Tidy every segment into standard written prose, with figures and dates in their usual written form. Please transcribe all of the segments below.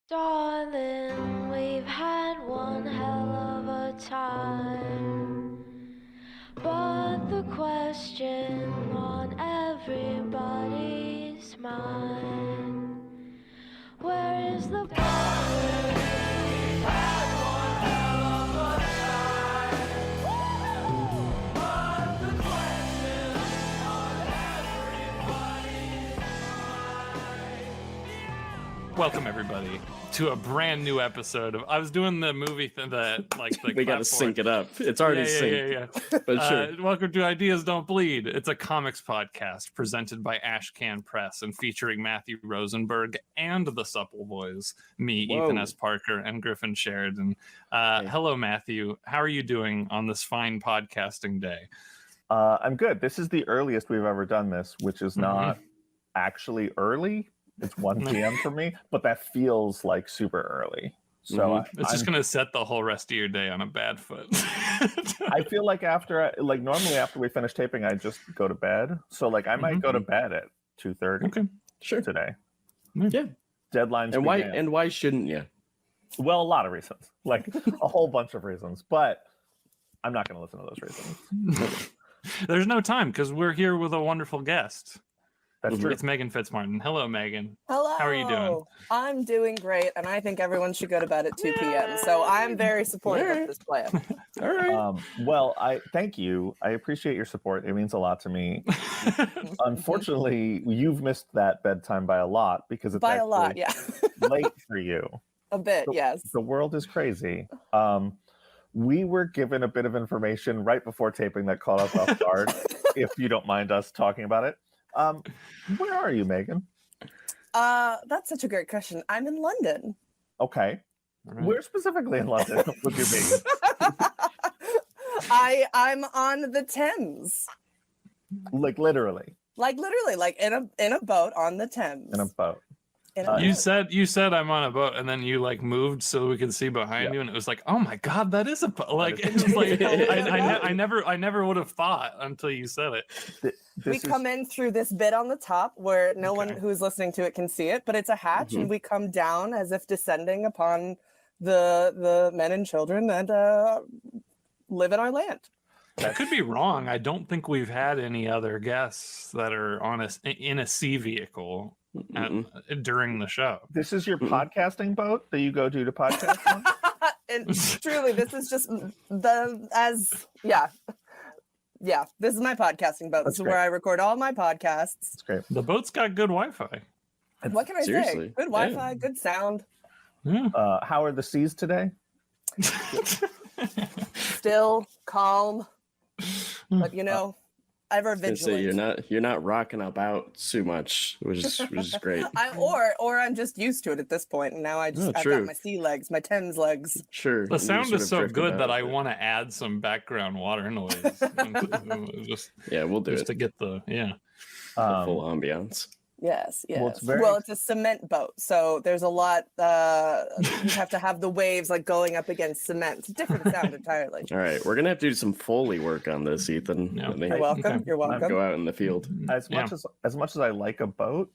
Darling, we've had one hell of a time, but the question on everybody's mind, where is the power? We've had one hell of a time, but the question on everybody's mind. Welcome everybody to a brand new episode of. I was doing the movie thing that we got to sync it up. It's already synced. But sure. Welcome to Ideas Don't Bleed. It's a comics podcast presented by Ashcan Press and featuring Matthew Rosenberg and the Supple Boiz, me, Ethan S. Parker, and Griffin Sheridan. Hello, Matthew. How are you doing on this fine podcasting day? I'm good. This is the earliest we've ever done this, which is not actually early. It's 1 p.m. for me, but that feels like super early. So it's just going to set the whole rest of your day on a bad foot. I feel like normally after we finish taping, I just go to bed. So I might go to bed at 2:30. Okay, sure. Today. Yeah. Deadlines. And why shouldn't you? Well, a lot of reasons, a whole bunch of reasons, but I'm not going to listen to those reasons. There's no time because we're here with a wonderful guest. That's true. It's Meghan Fitzmartin. Hello, Meghan. Hello. How are you doing? I'm doing great, and I think everyone should go to bed at 2 p.m. So I'm very supportive of this plan. All right. Well, I thank you. I appreciate your support. It means a lot to me. Unfortunately, you've missed that bedtime by a lot because it's late for you. A bit, yes. The world is crazy. We were given a bit of information right before taping that caught us off guard. If you don't mind us talking about it. Where are you, Meghan? That's such a great question. I'm in London. Okay. Right. Where specifically in London would you be? I'm on the Thames. Literally. In a boat on the Thames. In a boat. You said I'm on a boat, and then you moved so we could see behind you, and it was like, oh my god, that is a boat. I never would have thought until you said it. We come in through this bit on the top where no one who's listening to it can see it, but it's a hatch, and we come down as if descending upon the men and children that live in our land. I could be wrong. I don't think we've had any other guests that are in a sea vehicle during the show. This is your podcasting boat that you go to podcast on? And truly, this is just this is my podcasting boat. This is where I record all my podcasts. That's great. The boat's got good Wi-Fi. What can I say? Good Wi-Fi, good sound. Yeah. How are the seas today? Still calm, but ever vigilant. You're not rocking about too much, which is great. Or I'm just used to it at this point, and now I've got my sea legs, my Thames legs. Sure. The sound is so good that I want to add some background water noise. We'll do it to get the full ambiance. Yes. Well, it's a cement boat, so there's a lot. You have to have the waves going up against cement. It's a different sound entirely. All right, we're gonna have to do some Foley work on this, Ethan. Yeah. You're welcome. You're welcome. Go out in the field. As much as I like a boat,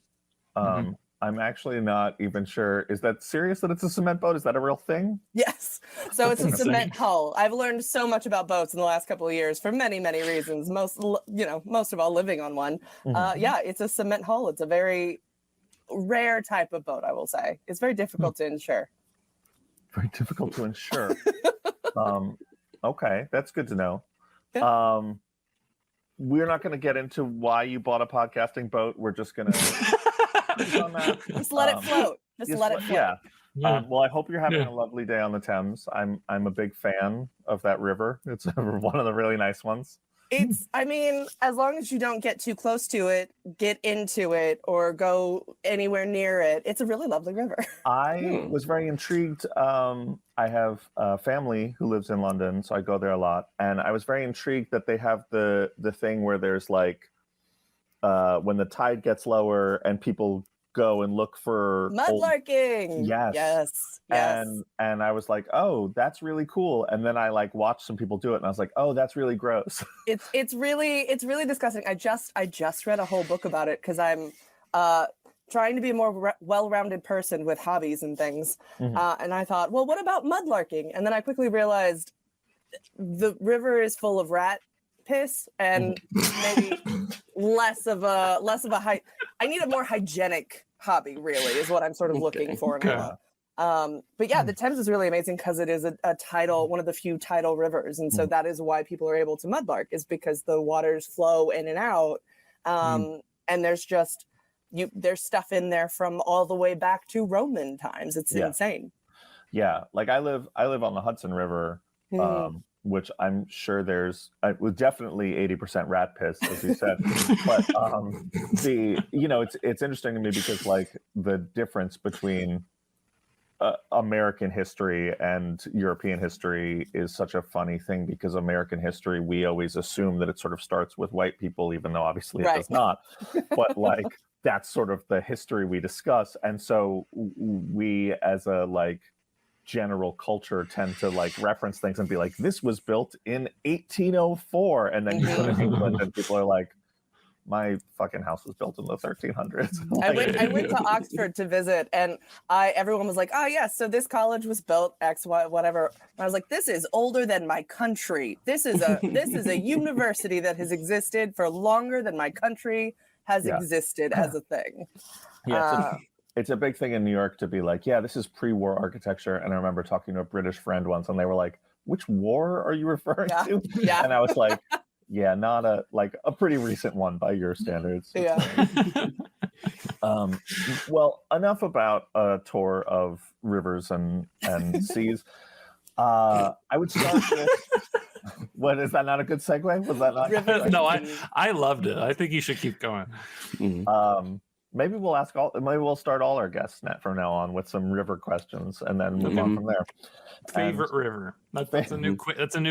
I'm actually not even sure. Is that serious that it's a cement boat? Is that a real thing? Yes. So it's a cement hull. I've learned so much about boats in the last couple of years for many, many reasons. Most of all living on one. It's a cement hull. It's a very rare type of boat, I will say. It's very difficult to insure. Very difficult to insure. Okay, that's good to know. Yeah. We're not going to get into why you bought a podcasting boat. We're just going to... Just let it float. Let it float. Yeah. Well, I hope you're having a lovely day on the Thames. I'm a big fan of that river. It's one of the really nice ones. As long as you don't get too close to it, get into it, or go anywhere near it, it's a really lovely river. I was very intrigued. I have a family who lives in London, so I go there a lot. And I was very intrigued that they have the thing where there's when the tide gets lower and people go and look for mudlarking. Yes. And I was like, oh, that's really cool. And then I watched some people do it, and I was like, oh, that's really gross. It's really disgusting. I just read a whole book about it because I'm trying to be a more well-rounded person with hobbies and things. And I thought, well, what about mudlarking? And then I quickly realized the river is full of rat piss and maybe less of a I need a more hygienic hobby, really, is what I'm sort of looking for now. But yeah, the Thames is really amazing because it is a tidal, one of the few tidal rivers. And so that is why people are able to mudlark, is because the waters flow in and out. And there's just, there's stuff in there from all the way back to Roman times. It's insane. Yeah, like I live on the Hudson River, which I'm sure there's was definitely 80% rat piss, as you said. But it's interesting to me because like the difference between American history and European history is such a funny thing, because American history, we always assume that it sort of starts with white people, even though obviously it does not. But like that's sort of the history we discuss, and so we as a like general culture tend to like reference things and be like, this was built in 1804, and then you go to England and people are like, my fucking house was built in the 1300s. I went to Oxford to visit, and everyone was like, oh yeah, so this college was built X, Y, whatever. And I was like, this is older than my country. This is a university that has existed for longer than my country has existed as a thing. Yeah, it's a big thing in New York to be like, yeah, this is pre-war architecture. And I remember talking to a British friend once, and they were like, which war are you referring to? Yeah. And I was like, yeah, not a pretty recent one by your standards. Yeah. Well, enough about a tour of rivers and seas. I would start with, what, is that not a good segue? Was that not? No, I loved it. I think you should keep going. Maybe we'll start all our guests from now on with some river questions, and then move on from there. Favorite river? That's a new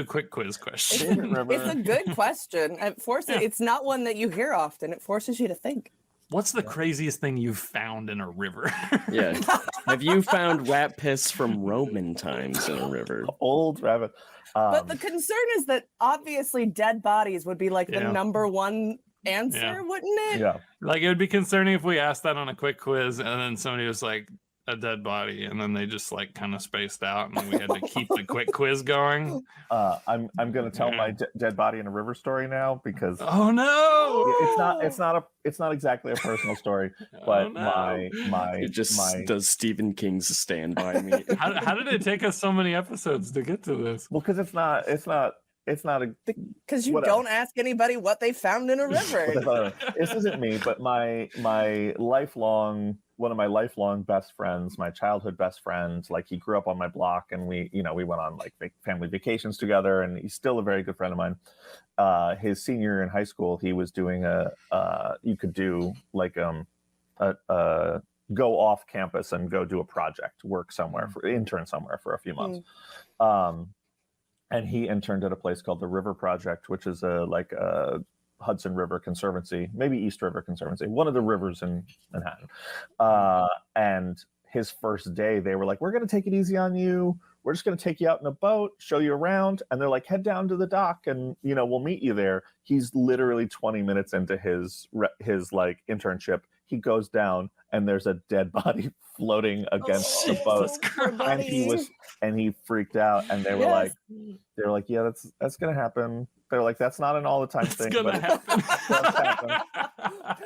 quick quiz question. Favorite river. It's a good question. It's not one that you hear often. It forces you to think. What's the craziest thing you've found in a river? Yeah. Have you found rat piss from Roman times in a river? Old rabbit. But the concern is that obviously dead bodies would be like the number one answer, wouldn't it? Yeah. Like it would be concerning if we asked that on a quick quiz and then somebody was like, a dead body, and then they just like kind of spaced out, and then we had to keep the quick quiz going. I'm going to tell my dead body in a river story now, because oh no, it's not exactly a personal story, but does Stephen King's Stand By Me. How did it take us so many episodes to get to this? Well, because it's not a, because you don't ask anybody what they found in a river. This isn't me, but one of my lifelong best friends, my childhood best friend, like he grew up on my block, and we went on like family vacations together, and he's still a very good friend of mine. His senior year in high school, he was doing you could do like go off campus and go do a project, intern somewhere for a few months. And he interned at a place called the River Project, which is a Hudson River Conservancy, maybe East River Conservancy, one of the rivers in Manhattan. And his first day, they were like, we're going to take it easy on you. We're just going to take you out in a boat, show you around. And they're like, head down to the dock and, we'll meet you there. He's literally 20 minutes into his like internship. He goes down and there's a dead body floating against the boat. And he freaked out, and they were like, yeah, that's going to happen. They're like, that's not an all the time thing, but it does happen.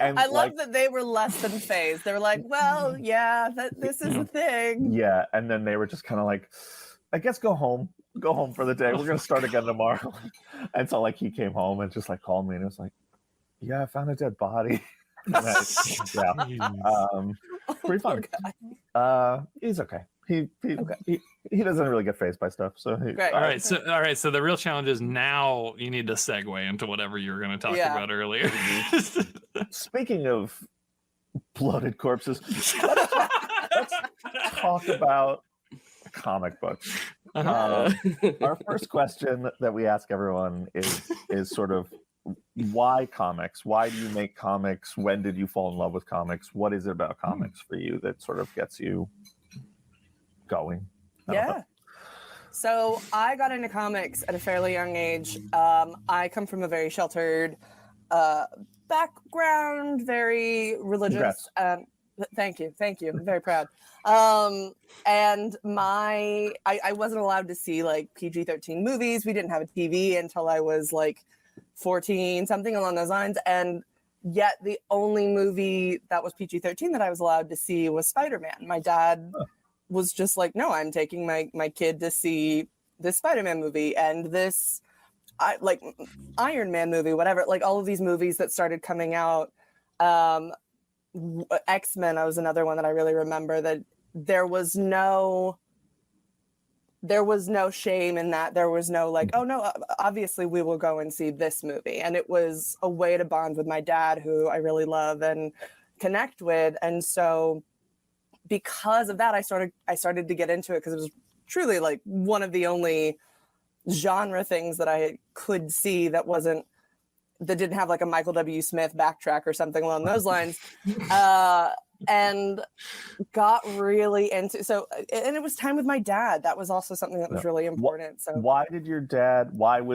And I love that they were less than phased. They were like, well, yeah, this is a thing. Yeah. And then they were just kind of like, I guess go home for the day. We're going to start again tomorrow. And so like he came home and just like called me, and it was like, yeah, I found a dead body. Pretty fun. He's okay. He doesn't really get fazed by stuff. So all right. So the real challenge is now you need to segue into whatever you were going to talk about earlier. Speaking of bloated corpses, let's talk about comic books. Our first question that we ask everyone is sort of, why comics? Why do you make comics? When did you fall in love with comics? What is it about comics for you that sort of gets you going? Yeah. So I got into comics at a fairly young age. I come from a very sheltered background, very religious. Thank you. I'm very proud. And I wasn't allowed to see like PG-13 movies. We didn't have a TV until I was like 14, something along those lines. And yet the only movie that was PG-13 that I was allowed to see was Spider-Man. My dad was just like, no, I'm taking my kid to see this Spider-Man movie and this like Iron Man movie, whatever, like all of these movies that started coming out. X-Men, I was another one that I really remember, that there was no shame in that. There was no like, oh no, obviously we will go and see this movie. And it was a way to bond with my dad, who I really love and connect with. And so because of that, I started to get into it, because it was truly like one of the only genre things that I could see that didn't have like a Michael W. Smith backtrack or something along those lines. And got really into, and it was time with my dad. That was also something that was really important. So why were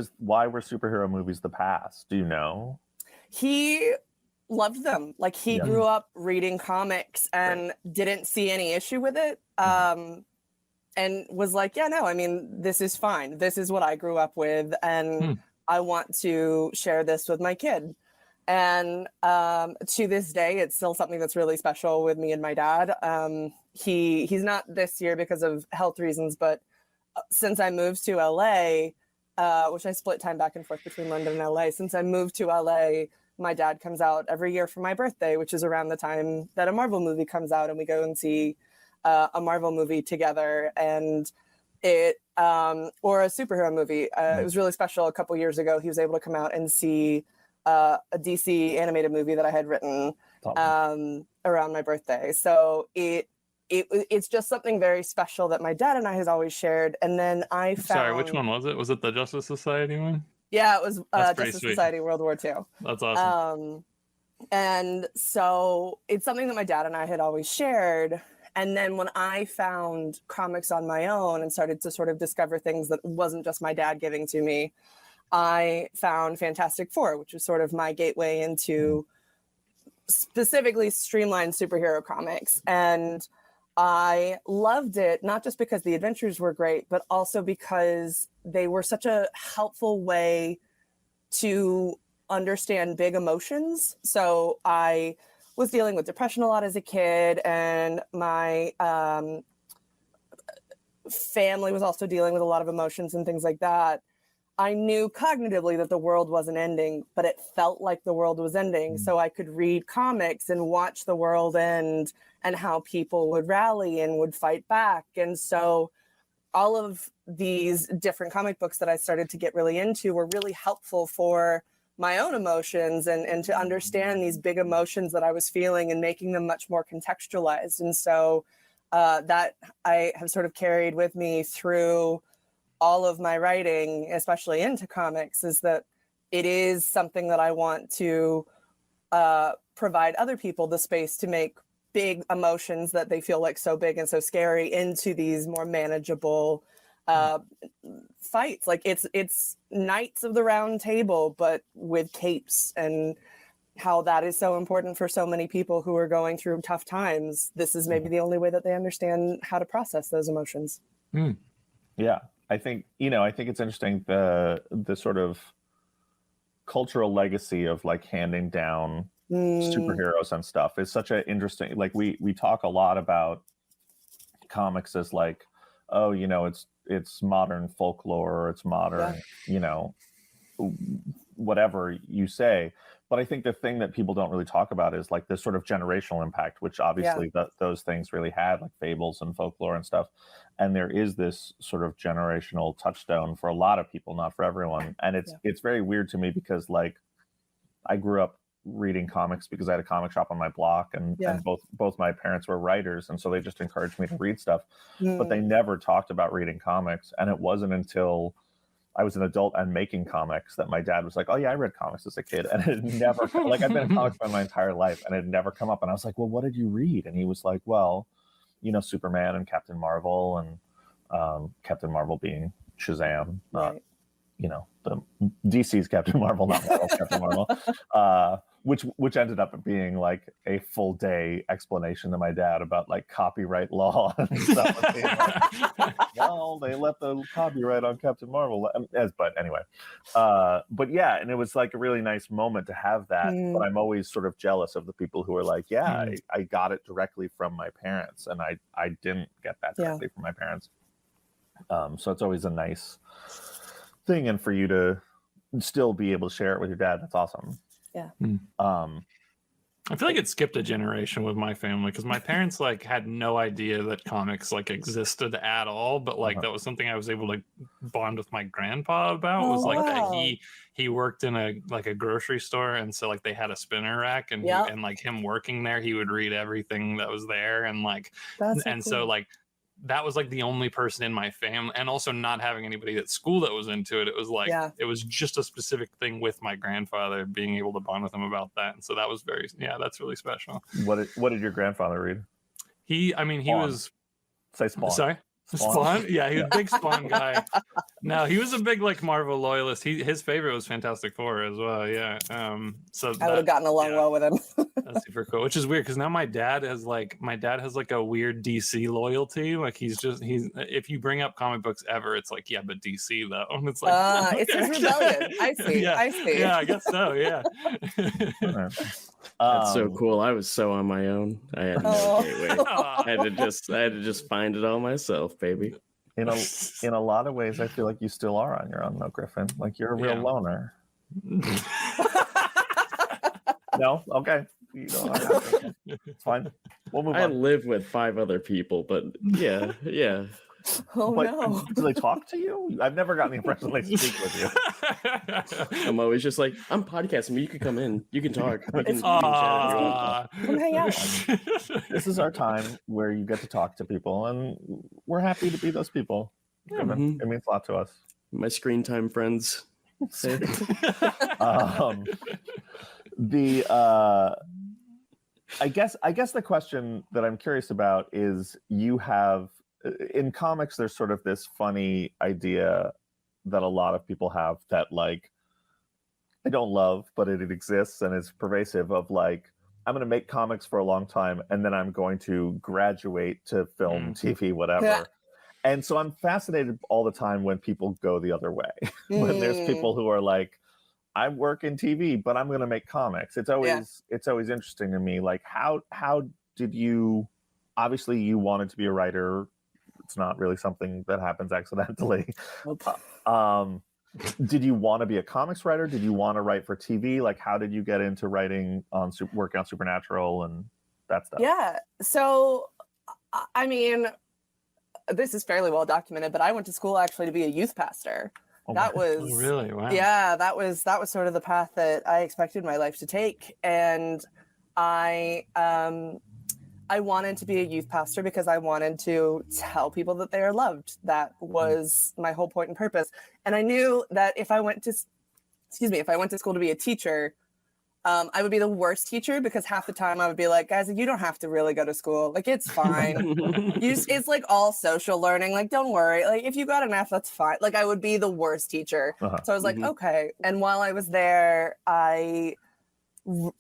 superhero movies the past? Do you know? He loved them. Like he grew up reading comics and didn't see any issue with it. And was like, yeah, no, I mean, this is fine. This is what I grew up with. And I want to share this with my kid. And to this day, it's still something that's really special with me and my dad. He's not this year because of health reasons, but since I moved to LA, which I split time back and forth between London and LA, since I moved to LA, my dad comes out every year for my birthday, which is around the time that a Marvel movie comes out, and we go and see a Marvel movie together. And or a superhero movie. It was really special. A couple years ago, he was able to come out and see a DC animated movie that I had written around my birthday. So it's just something very special that my dad and I has always shared. And then I found... Sorry, which one was it? Was it the Justice Society one? Yeah, it was Justice Society World War II. That's awesome. And so it's something that my dad and I had always shared. And then when I found comics on my own and started to sort of discover things that wasn't just my dad giving to me, I found Fantastic Four, which was sort of my gateway into specifically streamlined superhero comics. And I loved it, not just because the adventures were great, but also because they were such a helpful way to understand big emotions. So I was dealing with depression a lot as a kid, and my family was also dealing with a lot of emotions and things like that. I knew cognitively that the world wasn't ending, but it felt like the world was ending. So I could read comics and watch the world end and how people would rally and would fight back. And so all of these different comic books that I started to get really into were really helpful for my own emotions and to understand these big emotions that I was feeling and making them much more contextualized. And so that I have sort of carried with me through all of my writing, especially into comics, is that it is something that I want to provide other people the space to make big emotions that they feel like so big and so scary into these more manageable fights. Like it's Knights of the Round Table, but with capes, and how that is so important for so many people who are going through tough times. This is maybe the only way that they understand how to process those emotions. Yeah, I think it's interesting, the sort of cultural legacy of like handing down superheroes and stuff is such a interesting, like we talk a lot about comics as like, oh, it's modern folklore, or it's modern, whatever you say. But I think the thing that people don't really talk about is like this sort of generational impact, which obviously those things really had, like fables and folklore and stuff. And there is this sort of generational touchstone for a lot of people, not for everyone. And it's very weird to me because like I grew up reading comics because I had a comic shop on my block, and both my parents were writers, and so they just encouraged me to read stuff, but they never talked about reading comics. And it wasn't until I was an adult and making comics that my dad was like, oh yeah, I read comics as a kid. And it had never, like I've been a comics fan my entire life, and it had never come up. And I was like, well, what did you read? And he was like, well, Superman and Captain Marvel, and Captain Marvel being Shazam, not the DC's Captain Marvel, not Marvel's Captain Marvel. which ended up being like a full day explanation to my dad about like copyright law and stuff. Being like, well, they let the copyright on Captain Marvel. But anyway, but yeah, and it was like a really nice moment to have that. But I'm always sort of jealous of the people who are like, yeah, I got it directly from my parents, and I didn't get that directly from my parents. So it's always a nice thing, and for you to still be able to share it with your dad, that's awesome. Yeah. I feel like it skipped a generation with my family because my parents like had no idea that comics like existed at all, but like that was something I was able to bond with my grandpa about. Was like that he worked in a grocery store, and so like they had a spinner rack, and and like him working there, he would read everything that was there, and like so like that was like the only person in my family, and also not having anybody at school that was into it. It was like, it was just a specific thing with my grandfather, being able to bond with him about that. And so that was that's really special. What did your grandfather read? He Spawn. was... Say Spawn. Sorry? Spawn? Yeah, he was a big Spawn guy. No, he was a big like Marvel loyalist. His favorite was Fantastic Four as well. Yeah. So I would have gotten along well with him. That's super cool. Which is weird because now my dad has like a weird DC loyalty. Like he's if you bring up comic books ever, it's like, yeah, but DC though. And it's like it's his rebellion. I see. Yeah, I see. Yeah, I guess so. Yeah. That's so cool. I was so on my own. I had no gateway. I had to just find it all myself, baby. In a lot of ways, I feel like you still are on your own, though, Griffin. Like you're a real loner. No, okay. You know, it's fine. We'll move on. I live with 5 other people, but yeah. No. Do they talk to you? I've never gotten the impression they speak with you. I'm always just like, I'm podcasting, but you can come in. You can talk. You can Come hang out. This is our time where you get to talk to people, and we're happy to be those people. It means a lot to us. My screen time friends. I guess the question that I'm curious about is, you have, in comics, there's sort of this funny idea that a lot of people have that like I don't love, but it exists and is pervasive, of like, I'm going to make comics for a long time and then I'm going to graduate to film, TV, whatever. Yeah. And so I'm fascinated all the time when people go the other way. When there's people who are like, I work in TV, but I'm going to make comics. It's always interesting to me. Like, how did you, obviously you wanted to be a writer. It's not really something that happens accidentally. Did you want to be a comics writer? Did you want to write for TV? Like, how did you get into writing working on Supernatural and that stuff? Yeah. So, I mean, this is fairly well documented, but I went to school actually to be a youth pastor. That was really wow. Yeah, that was sort of the path that I expected my life to take, and I wanted to be a youth pastor because I wanted to tell people that they are loved. That was my whole point and purpose. And I knew that if I went to school to be a teacher, I would be the worst teacher, because half the time I would be like, guys, you don't have to really go to school. Like, it's fine. It's like all social learning. Like, don't worry. Like, if you got an F, that's fine. Like, I would be the worst teacher. So I was like, okay. And while I was there, I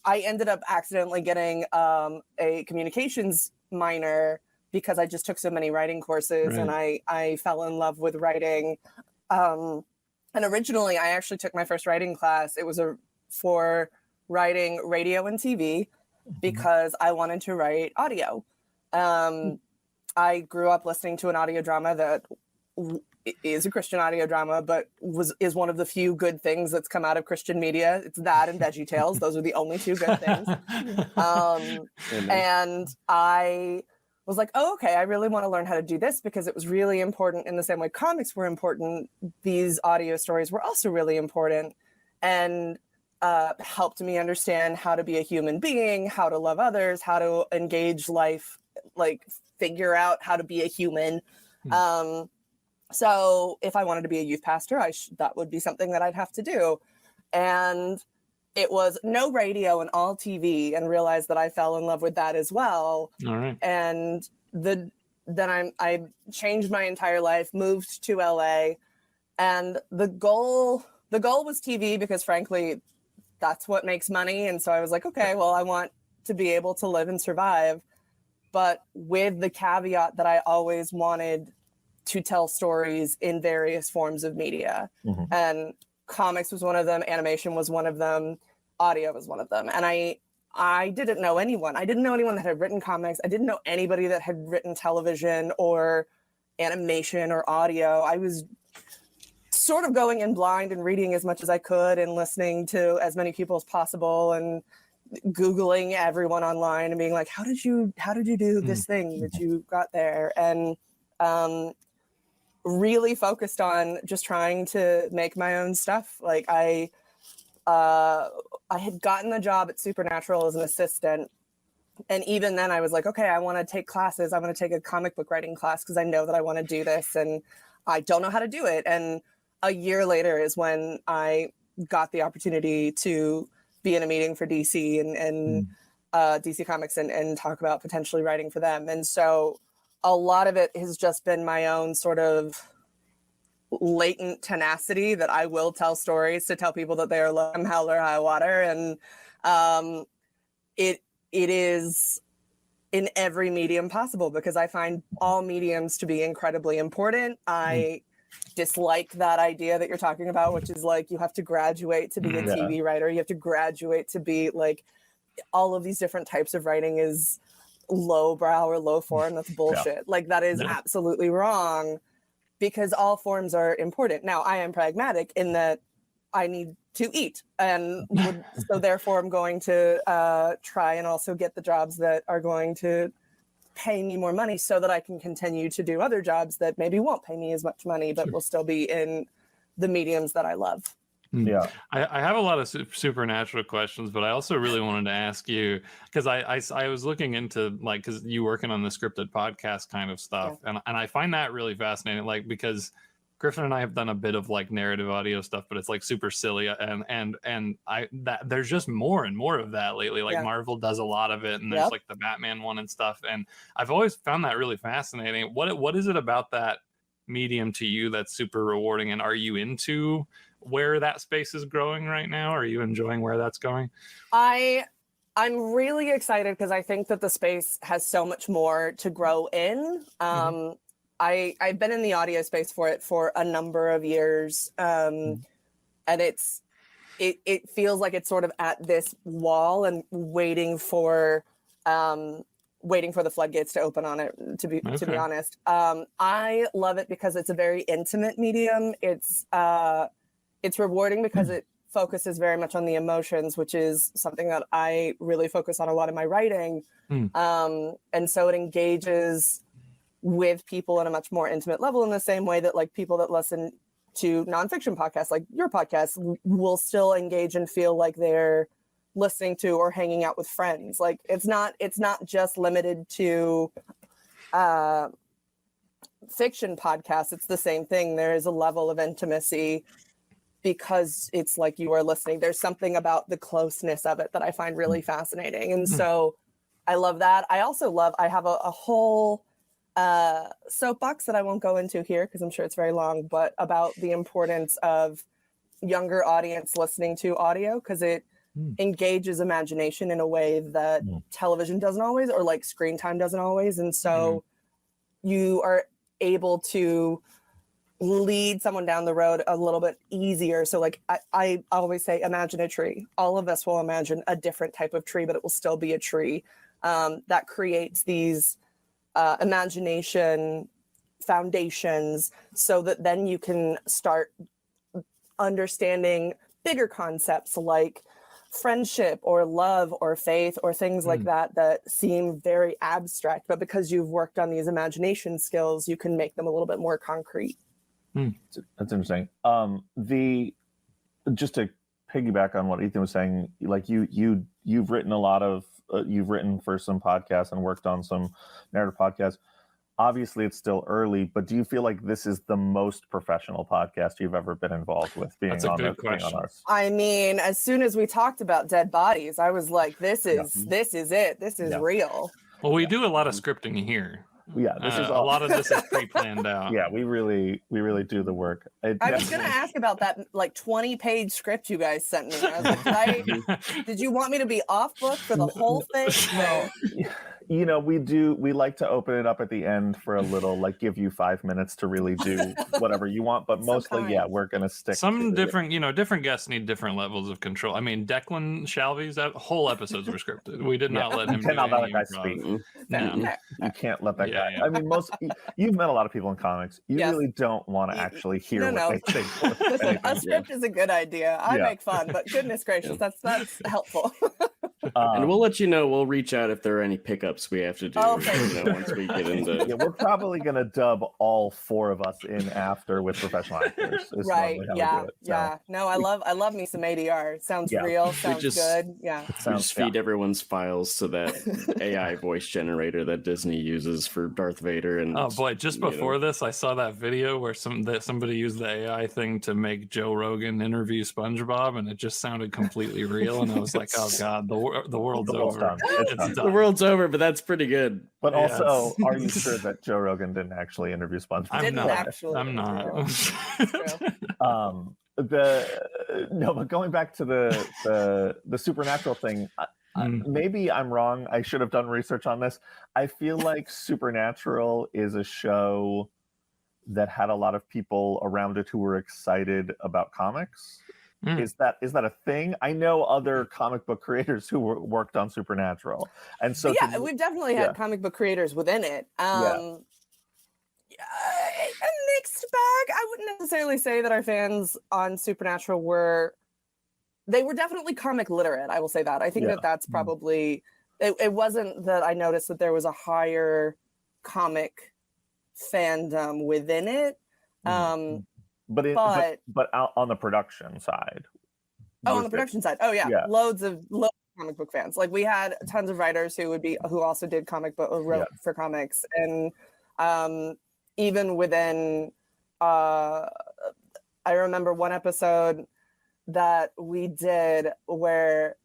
ended up accidentally getting a communications minor because I just took so many writing courses, and I fell in love with writing. And originally, I actually took my first writing class. It was for writing radio and TV because I wanted to write audio. I grew up listening to an audio drama that is a Christian audio drama, but is one of the few good things that's come out of Christian media. It's that and VeggieTales. Those are the only two good things. And I was like, oh, okay, I really want to learn how to do this, because it was really important. In the same way comics were important, these audio stories were also really important, and helped me understand how to be a human being, how to love others, how to engage life, like figure out how to be a human. So if I wanted to be a youth pastor, that would be something that I'd have to do. And it was no radio and all TV, and realized that I fell in love with that as well. All right. And then I changed my entire life, moved to LA, and the goal was TV, because frankly, that's what makes money. And so I was like, okay, well, I want to be able to live and survive, but with the caveat that I always wanted to tell stories in various forms of media. And comics was one of them, animation was one of them, audio was one of them. And I didn't know anyone. I didn't know anyone that had written comics. I didn't know anybody that had written television or animation or audio. I was sort of going in blind and reading as much as I could and listening to as many people as possible and Googling everyone online and being like, how did you do this thing that you got there? And really focused on just trying to make my own stuff. Like I had gotten the job at Supernatural as an assistant. And even then I was like, okay, I want to take classes. I want to take a comic book writing class because I know that I want to do this and I don't know how to do it. And a year later is when I got the opportunity to be in a meeting for DC and DC Comics and talk about potentially writing for them. And so a lot of it has just been my own sort of latent tenacity that I will tell stories to tell people that they are come hell or high water. And it is in every medium possible because I find all mediums to be incredibly important. I dislike that idea that you're talking about, which is like you have to graduate to be a TV writer. You have to graduate to be like all of these different types of writing is lowbrow or low form. That's bullshit. Like that is absolutely wrong because all forms are important. Now I am pragmatic in that I need to eat and so therefore I'm going to try and also get the jobs that are going to pay me more money so that I can continue to do other jobs that maybe won't pay me as much money, but will still be in the mediums that I love. Yeah. I have a lot of supernatural questions, but I also really wanted to ask you, because I was looking into like, because you working on the scripted podcast kind of stuff. And I find that really fascinating, like, because Griffin and I have done a bit of like narrative audio stuff, but it's like super silly. And there's just more and more of that lately. Like Marvel does a lot of it, and there's like the Batman one and stuff. And I've always found that really fascinating. What is it about that medium to you that's super rewarding? And are you into where that space is growing right now? Are you enjoying where that's going? I'm really excited because I think that the space has so much more to grow in. I've been in the audio space for a number of years, and it feels like it's sort of at this wall and waiting for the floodgates to open on it. To be honest, I love it because it's a very intimate medium. It's rewarding because it focuses very much on the emotions, which is something that I really focus on a lot in my writing, and so it engages with people on a much more intimate level in the same way that like people that listen to nonfiction podcasts like your podcast will still engage and feel like they're listening to or hanging out with friends. Like it's not just limited to fiction podcasts. It's the same thing. There is a level of intimacy because it's like you are listening. There's something about the closeness of it that I find really fascinating. And so I love that. I also I have a whole soapbox that I won't go into here because I'm sure it's very long, but about the importance of younger audience listening to audio because it engages imagination in a way that television doesn't always, or like screen time doesn't always. And so you are able to lead someone down the road a little bit easier. So like I always say, imagine a tree. All of us will imagine a different type of tree, but it will still be a tree that creates these imagination foundations so that then you can start understanding bigger concepts like friendship or love or faith or things like that seem very abstract, but because you've worked on these imagination skills, you can make them a little bit more concrete. That's interesting. Just to piggyback on what Ethan was saying, like you've written a lot of you've written for some podcasts and worked on some narrative podcasts. Obviously it's still early, but do you feel like this is the most professional podcast you've ever been involved with being That's a on good it, being question. on ours? I mean, as soon as we talked about dead bodies, I was like, this is it. This is real. Well, we do a lot of scripting here. Yeah, this is a lot of this is pre-planned out. Yeah, we really do the work. I was gonna ask about that like 20-page script you guys sent me. I was like, did you want me to be off book for the whole thing? No. You know, we like to open it up at the end for a little, like, give you 5 minutes to really do whatever you want, but mostly, yeah, we're gonna stick some to different, different guests need different levels of control. I mean, Declan Shalvey's whole episodes were scripted. We did not let him do cannot let any that guy speak. No. You can't let that guy. Yeah. I mean, you've met a lot of people in comics. You really don't want to actually hear what they think. Listen, a script is a good know. I make fun, but goodness gracious, that's helpful. And we'll let you know. We'll reach out if there are any pickups we have to do. Okay. Once we get into. Yeah, we're probably gonna dub all 4 of us in after with professional actors. Right? Yeah. Yeah. No, I love me some ADR. Sounds real. Sounds good. Yeah. We just feed everyone's files to that AI voice generator that Disney uses for Darth Vader. And oh boy, just before this, I saw that video where somebody used the AI thing to make Joe Rogan interview SpongeBob, and it just sounded completely real. And I was like, oh god, the world's over. Done. It's done. The world's over, but that's pretty good. But also, are you sure that Joe Rogan didn't actually interview SpongeBob? I'm not. But going back to the supernatural thing, maybe I'm wrong. I should have done research on this. I feel like Supernatural is a show that had a lot of people around it who were excited about comics. Is that a thing? I know other comic book creators who worked on Supernatural, and so we've definitely had comic book creators within it. A mixed bag. I wouldn't necessarily say that our fans on Supernatural were definitely comic literate. I will say that. I think that's probably it wasn't that I noticed that there was a higher comic fandom within it. But out on the production side. On the production side. Oh yeah. Loads of comic book fans. Like we had tons of writers who also did comic book wrote for comics, and even within I remember one episode that we did where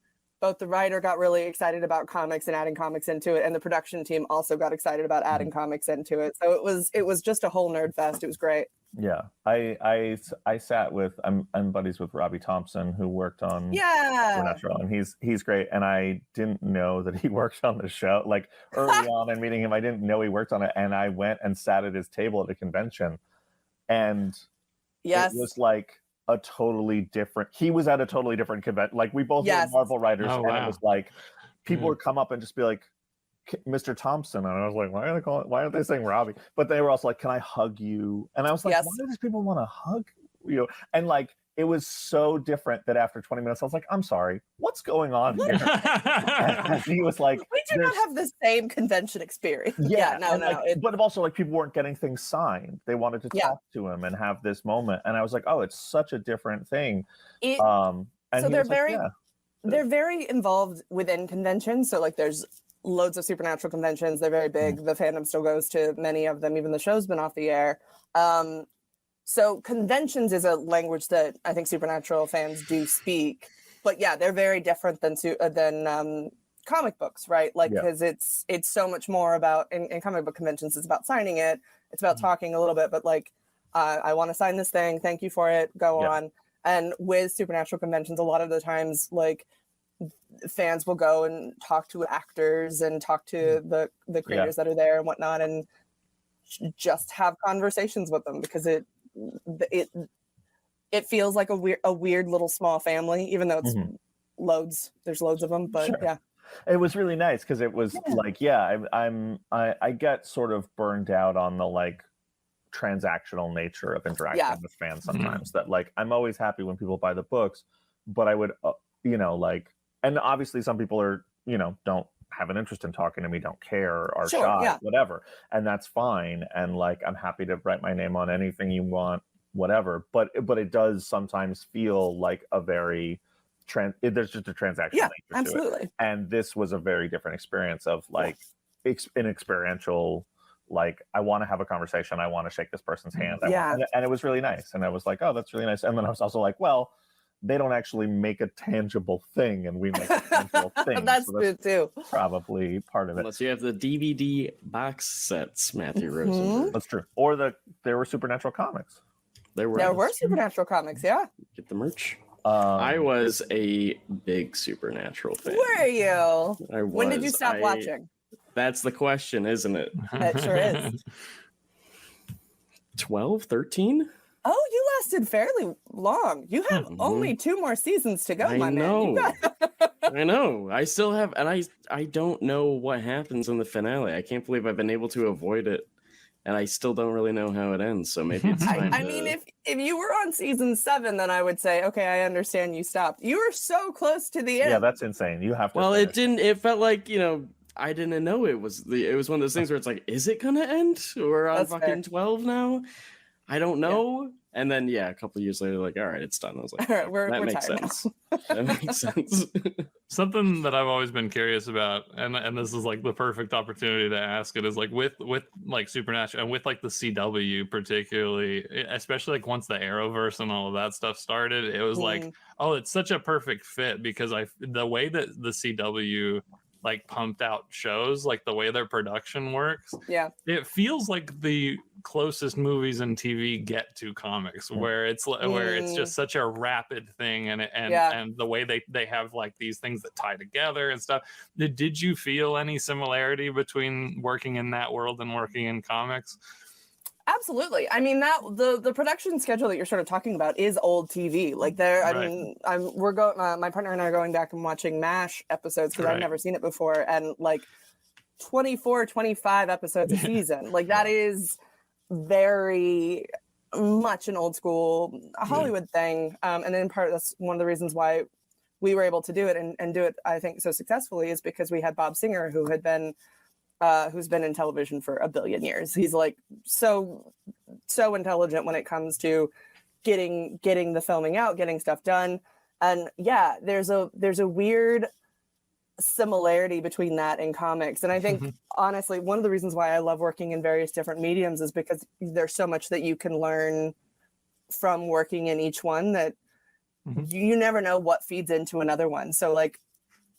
both the writer got really excited about comics and adding comics into it, and the production team also got excited about adding comics into it. So it was just a whole nerd fest. It was great. Yeah, I sat with I'm buddies with Robbie Thompson, who worked on Supernatural, and he's great. And I didn't know that he worked on the show. Like early on in meeting him, I didn't know he worked on it, and I went and sat at his table at a convention, and it was like a totally different. He was at a totally different convention. Like we both were Marvel writers, and it was like people would come up and just be like, Mr. Thompson, and I was like, why aren't they saying Robbie? But they were also like, can I hug you? And I was like, why do these people want to hug you? And like, it was so different that after 20 minutes, I was like, I'm sorry, what's going on here? And he was like, we do not have the same convention experience. But also like people weren't getting things signed. They wanted to talk to him and have this moment. And I was like, oh, it's such a different thing. So they're very involved within conventions. So like there's loads of Supernatural conventions. They're very big. The fandom still goes to many of them. Even the show's been off the air. So conventions is a language that I think Supernatural fans do speak. But yeah, they're very different than comic books, right? Like because it's so much more about in comic book conventions. It's about signing it. It's about talking a little bit. But like, I want to sign this thing. Thank you for it. Go on. And with Supernatural conventions, a lot of the times, like fans will go and talk to actors and talk to the creators that are there and whatnot, and just have conversations with them because it feels like a weird little small family, even though it's there's loads of them. But it was really nice because it was like I get sort of burned out on the like transactional nature of interacting with fans sometimes. That like I'm always happy when people buy the books, but I would like. And obviously some people are, don't have an interest in talking to me, don't care, are shy, whatever. And that's fine. And like, I'm happy to write my name on anything you want, whatever. But it does sometimes feel like a very, there's just a transactional nature absolutely. to it. And this was a very different experience of like, an experiential, like, I want to have a conversation. I want to shake this person's hand. And it was really nice. And I was like, oh, that's really nice. And then I was also like, well, they don't actually make a tangible thing, and we make a tangible thing. That's so true too. probably part of it. Unless you have the DVD box sets, Matthew Rosenberg. That's true. Or there were Supernatural comics. There were Supernatural comics, yeah. Get the merch. I was a big Supernatural fan. Were you? I was. When did you stop watching? That's the question, isn't it? It sure is. 12, 13? Oh, you lasted fairly long. You have only 2 more seasons to go, my man. I know. I still have, and I don't know what happens in the finale. I can't believe I've been able to avoid it, and I still don't really know how it ends. So maybe it's time. I mean, if you were on season 7, then I would say, okay, I understand you stopped. You were so close to the end. Yeah, that's insane. You have to. Well, it didn't. It felt like, you know, I didn't know it was one of those things where it's like, is it gonna end? We're on That's fucking fair. 12 now. I don't know. And then a couple years later, like, all right, it's done. I was like, All right, we're that makes tired sense. That makes sense. Something that I've always been curious about, and this is like the perfect opportunity to ask it, is like with like Supernatural and with like the CW particularly, especially like once the Arrowverse and all of that stuff started, it was like, oh, it's such a perfect fit because the way that the CW like pumped out shows, like the way their production works, it feels like the closest movies and TV get to comics, where it's just such a rapid thing, and the way they have like these things that tie together and stuff. Did you feel any similarity between working in that world and working in comics? Absolutely. I mean, that the production schedule that you're sort of talking about is old TV. Like I mean, we're going. My partner and I are going back and watching MASH episodes because I've never seen it before, and like 24, 25 episodes a season. Like that is very much an old school Hollywood thing. And then in part, that's one of the reasons why we were able to do it and do it, I think, so successfully, is because we had Bob Singer, who had been who's been in television for a billion years. He's like so intelligent when it comes to getting the filming out, getting stuff done. And there's a weird similarity between that and comics. And I think honestly, one of the reasons why I love working in various different mediums is because there's so much that you can learn from working in each one that you never know what feeds into another one. So like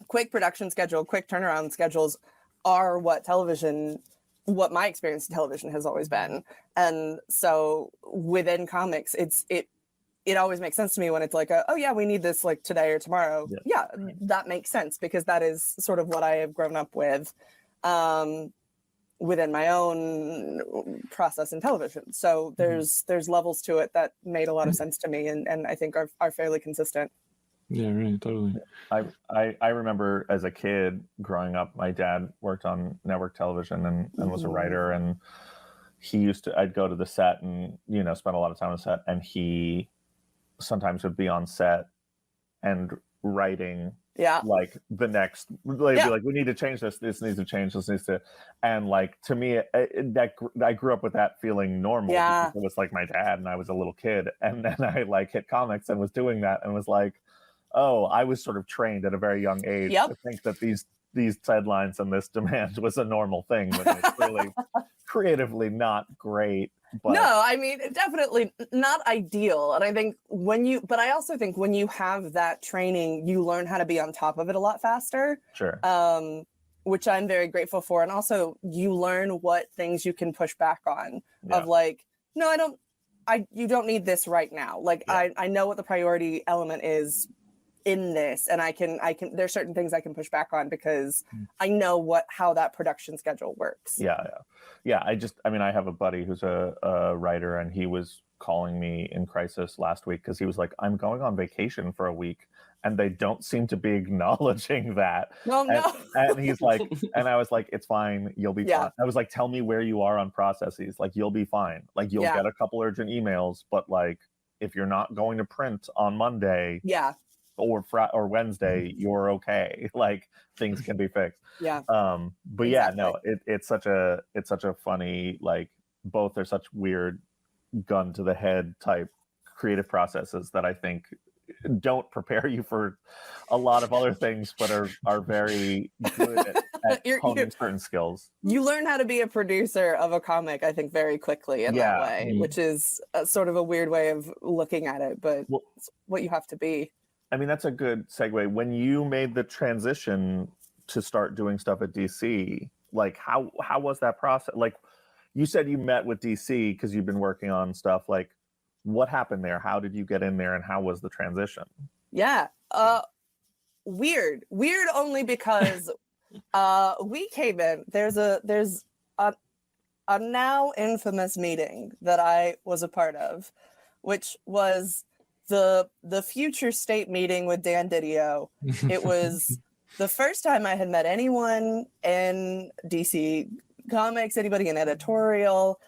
quick production schedule, quick turnaround schedules are what my experience in television has always been. And so within comics, it always makes sense to me when it's like, we need this like today or tomorrow. Yeah, that makes sense because that is sort of what I have grown up with within my own process in television. So there's levels to it that made a lot of sense to me and I think are fairly consistent. Yeah, right, totally. I remember as a kid growing up, my dad worked on network television and was a writer, and I'd go to the set and, you know, spend a lot of time on the set, and he sometimes would be on set and writing like the next be like, we need to change this needs to change, this needs to, and like to me I grew up with that feeling normal because it was like my dad and I was a little kid, and then I like hit comics and was doing that and was like, oh, I was sort of trained at a very young age to think that these deadlines and this demand was a normal thing, when it's really creatively not great. But no, I mean, definitely not ideal. And I think but I also think when you have that training, you learn how to be on top of it a lot faster. Sure. Which I'm very grateful for. And also you learn what things you can push back on of like, no, you don't need this right now. Like I know what the priority element is in this, and I can there's certain things I can push back on because I know how that production schedule works. I have a buddy who's a writer, and he was calling me in crisis last week because he was like, I'm going on vacation for a week and they don't seem to be acknowledging that. No. And he's like, and I was like, it's fine, you'll be fine. I was like, tell me where you are on processes, like you'll be fine, like you'll get a couple urgent emails, but like if you're not going to print on Monday or Wednesday, you're okay. Like things can be fixed. But exactly. It's such a funny, like both are such weird gun to the head type creative processes that I think don't prepare you for a lot of other things, but are very good at honing certain skills. You learn how to be a producer of a comic, I think, very quickly in that way, which is a sort of a weird way of looking at it, but it's what you have to be. I mean, that's a good segue. When you made the transition to start doing stuff at DC, like how was that process? Like, you said you met with DC because you've been working on stuff. Like, what happened there? How did you get in there, and how was the transition? Yeah, weird only because we came in. There's a now infamous meeting that I was a part of, which was the future state meeting with Dan Didio. It was the first time I had met anyone in DC Comics, anybody in editorial.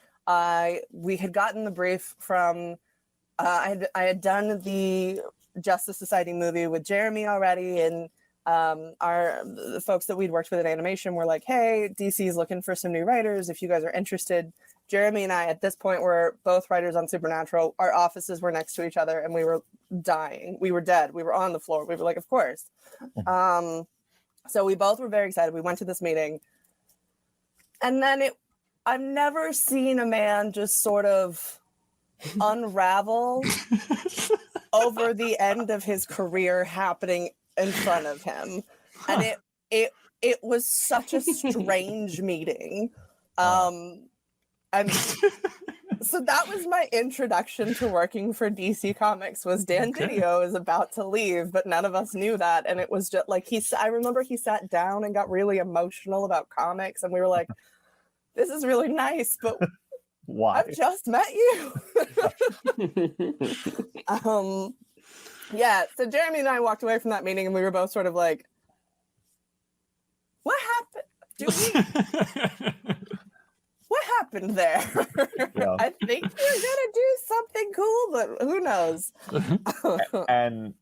We had gotten the brief from I had done the Justice Society movie with Jeremy already, and the folks that we'd worked with in animation were like, hey, DC is looking for some new writers if you guys are interested. Jeremy and I at this point were both writers on Supernatural. Our offices were next to each other and we were dying. We were dead. We were on the floor. We were like, of course. So we both were very excited. We went to this meeting. And then I've never seen a man just sort of unravel over the end of his career happening in front of him. And it was such a strange meeting. And so that was my introduction to working for DC Comics, was Dan Didio is about to leave, but none of us knew that. And it was just like, I remember he sat down and got really emotional about comics, and we were like, this is really nice, but why? I've just met you. Yeah, so Jeremy and I walked away from that meeting and we were both sort of like, what happened? What happened there? Yeah. I think we're gonna do something cool, but who knows? And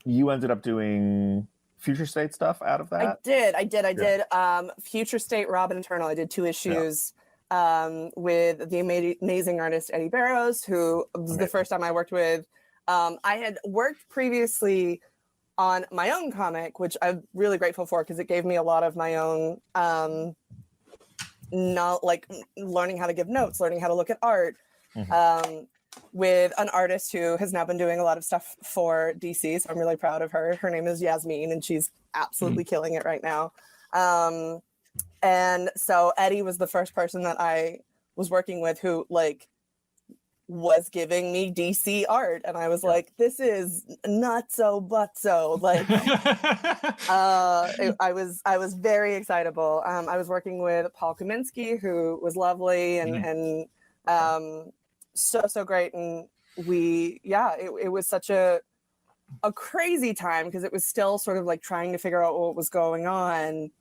you ended up doing Future State stuff out of that? I did. Future State, Robin Eternal. I did 2 issues with the amazing artist Eddie Barrows, who was the first time I worked with. I had worked previously on my own comic, which I'm really grateful for because it gave me a lot of my own, not like learning how to give notes, learning how to look at art, with an artist who has now been doing a lot of stuff for DC. So I'm really proud of her. Her name is Yasmin, and she's absolutely killing it right now. And so Eddie was the first person that I was working with who like was giving me DC art, and I was like, this is not so but so like I was very excitable. I was working with Paul Kaminsky, who was lovely and so great, and it was such a crazy time because it was still sort of like trying to figure out what was going on.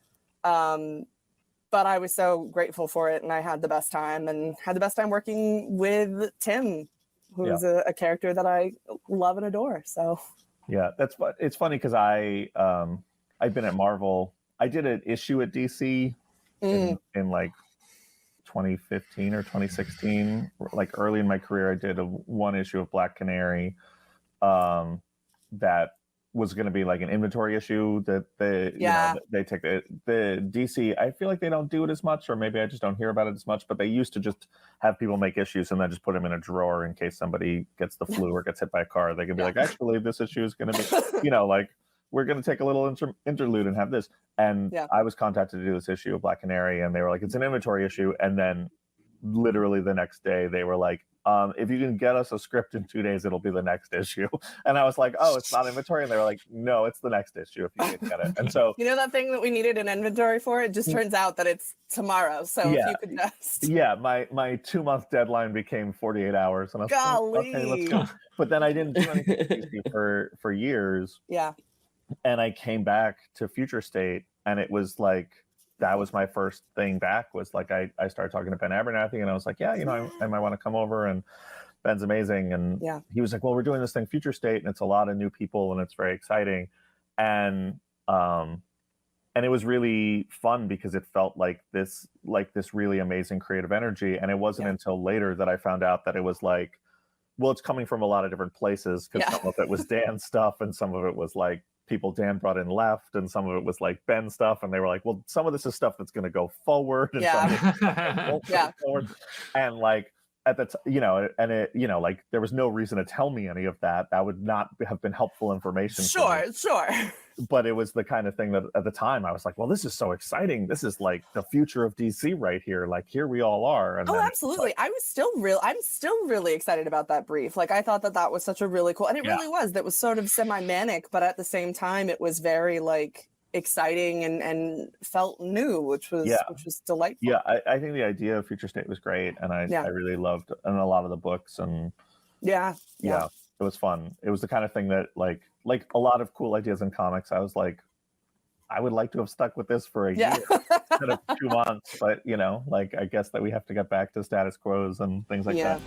But I was so grateful for it, and I had the best time working with Tim, who's a character that I love and adore. So yeah, it's funny because I've been at Marvel. I did an issue at DC in like 2015 or 2016, like early in my career. I did one issue of Black Canary that was going to be like an inventory issue that they take the DC. I feel like they don't do it as much, or maybe I just don't hear about it as much, but they used to just have people make issues and then just put them in a drawer in case somebody gets the flu or gets hit by a car. They can be like, actually, this issue is going to be, like, we're going to take a little interlude and have this. And I was contacted to do this issue of Black Canary, and they were like, it's an inventory issue. And then literally the next day they were like, if you can get us a script in 2 days, it'll be the next issue. And I was like, oh, it's not inventory. And they were like, no, it's the next issue if you can get it. And so, that thing that we needed an inventory for, it just turns out that it's tomorrow. So if you could just my 2-month deadline became 48 hours, and I was golly. Like, okay, let's go. But then I didn't do anything for years. Yeah. And I came back to Future State, and it was like, that was my first thing back, was like I started talking to Ben Abernathy, and I was like, I might want to come over, and Ben's amazing. And he was like, well, we're doing this thing Future State, and it's a lot of new people, and it's very exciting. And it was really fun because it felt like this really amazing creative energy. And it wasn't until later that I found out that it was like, well, it's coming from a lot of different places, because some of it was Dan stuff, and some of it was like people Dan brought in left, and some of it was like Ben stuff, and they were like, well, some of this is stuff that's going to go forward, and some of it won't go forward. And like, at the and it like there was no reason to tell me any of that. That would not have been helpful information. Sure. But it was the kind of thing that at the time I was like, well, this is so exciting. This is like the future of DC right here. Like here we all are. And absolutely. I'm still really excited about that brief. Like I thought that was such a really cool, and it really was. That was sort of semi-manic, but at the same time, it was very like exciting and felt new, which was delightful. Yeah, I think the idea of Future State was great, and I really loved and a lot of the books, and yeah, it was fun. It was the kind of thing that like a lot of cool ideas in comics. I was like, I would like to have stuck with this for a year instead of 2 months, but like I guess that we have to get back to status quos and things like that.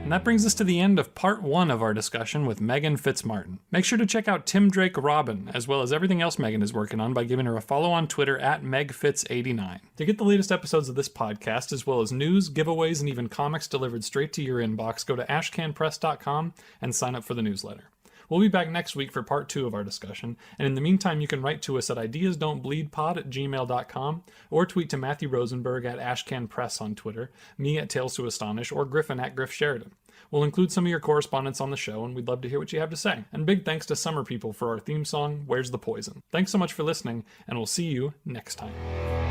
And that brings us to the end of part 1 of our discussion with Meghan Fitzmartin. Make sure to check out Tim Drake Robin, as well as everything else Meghan is working on by giving her a follow on Twitter at MegFitz89. To get the latest episodes of this podcast, as well as news, giveaways, and even comics delivered straight to your inbox, go to ashcanpress.com and sign up for the newsletter. We'll be back next week for part 2 of our discussion, and in the meantime, you can write to us at ideasdon'tbleedpod@gmail.com, or tweet to Matthew Rosenberg at ashcanpress on Twitter, me at Tales to Astonish, or Griffin at Griff Sheridan. We'll include some of your correspondence on the show, and we'd love to hear what you have to say. And big thanks to Summer People for our theme song, Where's the Poison? Thanks so much for listening, and we'll see you next time.